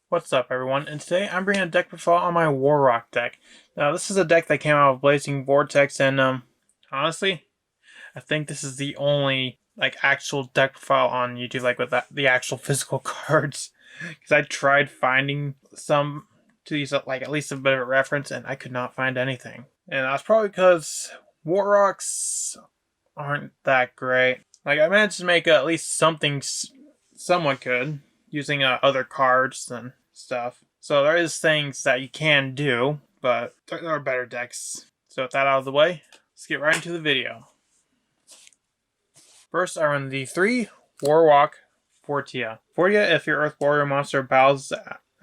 What's up, everyone? And today I'm bringing a deck profile on my Warrock deck. Now, this is a deck that came out of Blazing Vortex, and honestly, I think this is the only actual deck profile on YouTube, with the actual physical cards. Because I tried finding some to use at least a bit of a reference, and I could not find anything. And that's probably because Warrocks aren't that great. I managed to make at least something someone could using other cards and stuff. So there is things that you can do, but there are better decks. So with that out of the way, let's get right into the video. First, I run the 3 Warlock Fortia. Fortia, if your Earth Warrior monster bows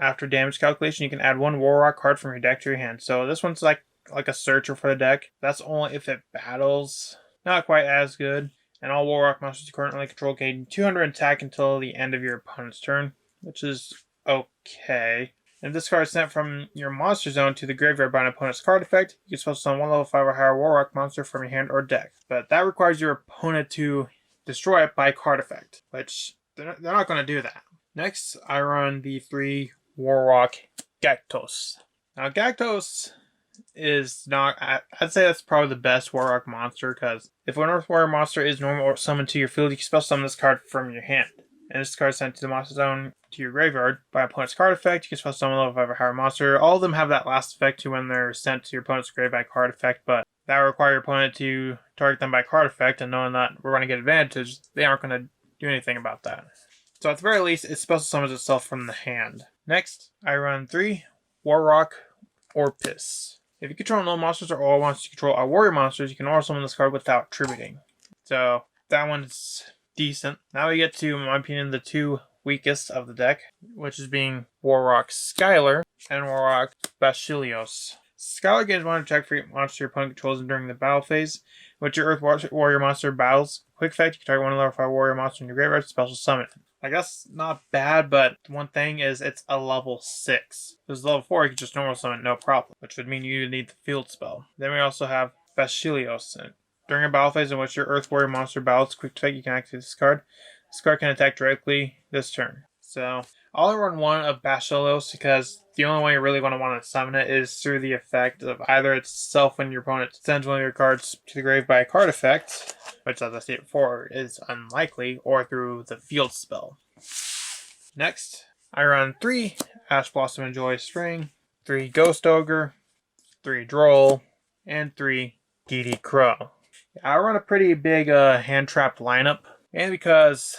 after damage calculation, you can add 1 Warlock card from your deck to your hand. So this one's like a searcher for the deck. That's only if it battles. Not quite as good. And all Warlock monsters you currently control gain 200 attack until the end of your opponent's turn, which is okay. And if this card is sent from your monster zone to the graveyard by an opponent's card effect, you can special summon 1 level 5 or higher Warlock monster from your hand or deck. But that requires your opponent to destroy it by card effect, which they're not going to do that. Next, I run the 3 Warlock Gactos. Now, Gactos is not, I'd say that's probably the best Warlock monster, because if an Earth Warrior monster is normal or summoned to your field, you can special summon this card from your hand. And this card is sent to the monster zone to your graveyard by an opponent's card effect. You can special summon a level 5 or higher monster. All of them have that last effect to when they're sent to your opponent's grave by card effect, but that will require your opponent to target them by card effect, and knowing that we're going to get advantage, they aren't going to do anything about that. So at the very least, it special summons itself from the hand. Next, I run 3 Warrock Orpis. If you control no monsters or all monsters you control are warrior monsters, you can also summon this card without tributing. So that one's decent. Now we get to, in my opinion, the 2 weakest of the deck, which is being Warrock Skylar and Warrock Basilios. Skylar gains 1 attack for each monster your opponent controls during the battle phase, which your Earth Warrior monster battles. Quick effect, you can target 1 level 5 warrior monster in your graveyard to special summon it. That's not bad, but one thing is it's a level 6. If it's level 4, you can just normal summon no problem, which would mean you need the field spell. Then we also have Basilios. During a battle phase in which your Earth Warrior monster battles, quick effect, you can activate this card. This card can attack directly this turn. So I'll run 1 of Basilios because the only way you're really going to want to summon it is through the effect of either itself when your opponent sends one of your cards to the grave by a card effect, which as I stated before is unlikely, or through the field spell. Next, I run 3 Ash Blossom and Joy Spring, 3 Ghost Ogre, 3 Droll, and 3 DD Crow. I run a pretty big hand-trapped lineup, and because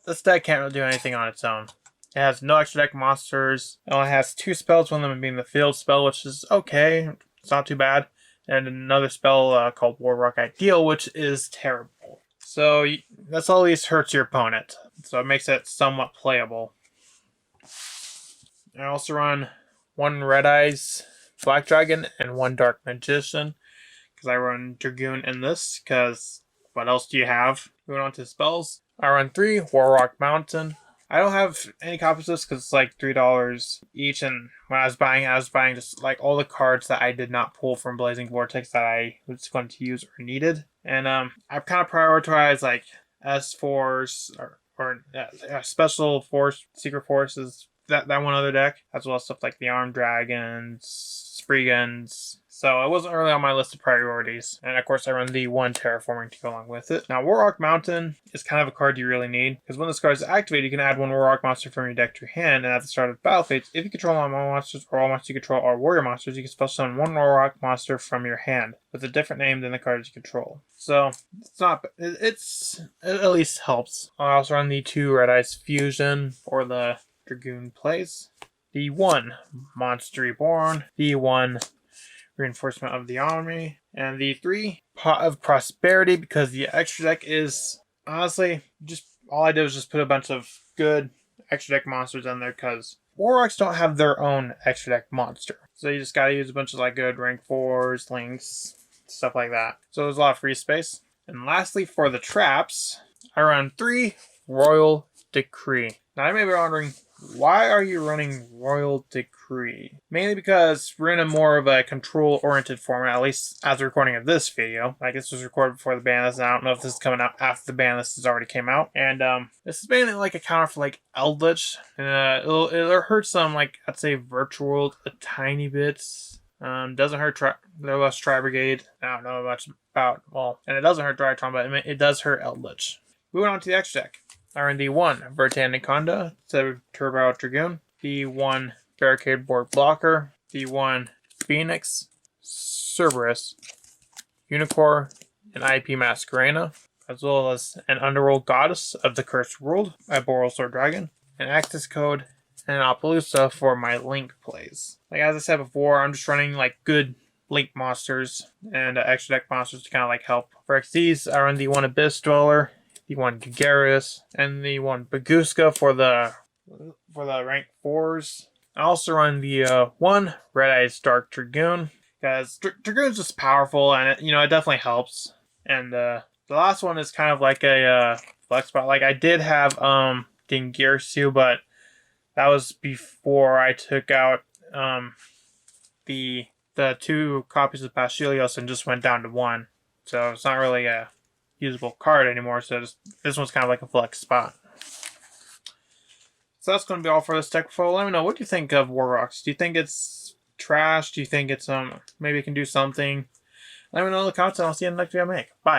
this deck can't really do anything on its own. It has no extra deck monsters. It only has 2 spells, one of them being the field spell, which is okay. It's not too bad. And another spell called Warrock Ideal, which is terrible. So that's at least hurts your opponent. So it makes it somewhat playable. I also run 1 Red Eyes Black Dragon and 1 Dark Magician, because I run Dragoon in this, because what else do you have? Moving on to spells. I run 3 Warrock Mountain. I don't have any copies of this because it's like $3 each, and when I was buying just all the cards that I did not pull from Blazing Vortex that I was going to use or needed. And I've kind of prioritized S-Force or Special Force, Secret Forces, that one other deck, as well as stuff like the Armed Dragons, Spree Guns. So it wasn't really on my list of priorities. And of course I run the 1 Terraforming to go along with it. Now Warrock Mountain is kind of a card you really need, because when this card is activated, you can add 1 Warrock monster from your deck to your hand, and at the start of the battle phase, if you control all monsters or all monsters you control are warrior monsters, you can special summon 1 Warrock monster from your hand with a different name than the cards you control. So it's at least helps. I also run the 2 Red Eyes Fusion for the Dragoon plays. The 1 Monster Reborn, the 1 Reinforcement of the Army, and the 3 Pot of Prosperity, because the extra deck is honestly just all I did was just put a bunch of good extra deck monsters in there, because Warrocks don't have their own extra deck monster. So you just gotta use a bunch of good rank 4s, links, stuff like that. So there's a lot of free space. And lastly, for the traps, I run 3 Royal Decree. Now I may be wondering, Why are you running Royal Decree? Mainly because we're in a more of a control-oriented format, at least as a recording of this video. Like, this was recorded before the ban list, and I don't know if this is coming out after the ban list has already came out. And this is mainly like a counter for like Eldritch. And it'll hurt some, like, I'd say Virtual World a tiny bit. Doesn't hurt Tri Brigade. I don't know much about, well, and it doesn't hurt Drytron, but it does hurt Eldritch. Moving on to the extra deck. R&D 1, Vertan Anaconda, Turbo Dragoon. V1, Barricade Board Blocker. V1, Phoenix, Cerberus, Unicorn, and IP Masquerena, as well as an Underworld Goddess of the Cursed World by Borrelsword Dragon, an Access Code, and an Appaloosa for my Link plays. Like, as I said before, I'm just running like good Link monsters and extra deck monsters to kind of like help. For XDs, I run the 1 Abyss Dweller, the 1 Gagaris, and the 1 Baguska for the rank 4s. I also run the 1 Red Eyes Dark Dragoon, because Dragoon's just powerful, and it definitely helps. And the last one is kind of like a flex spot. Like, I did have Dingirsu, but that was before I took out the 2 copies of Basileos and just went down to 1. So it's not really a usable card anymore, so this one's kind of like a flex spot. So that's going to be all for this deck profile. Let me know, what do you think of Warrocks? Do you think it's trash? Do you think it's maybe it can do something? Let me know in the comments, and I'll see you in the next video I make. Bye.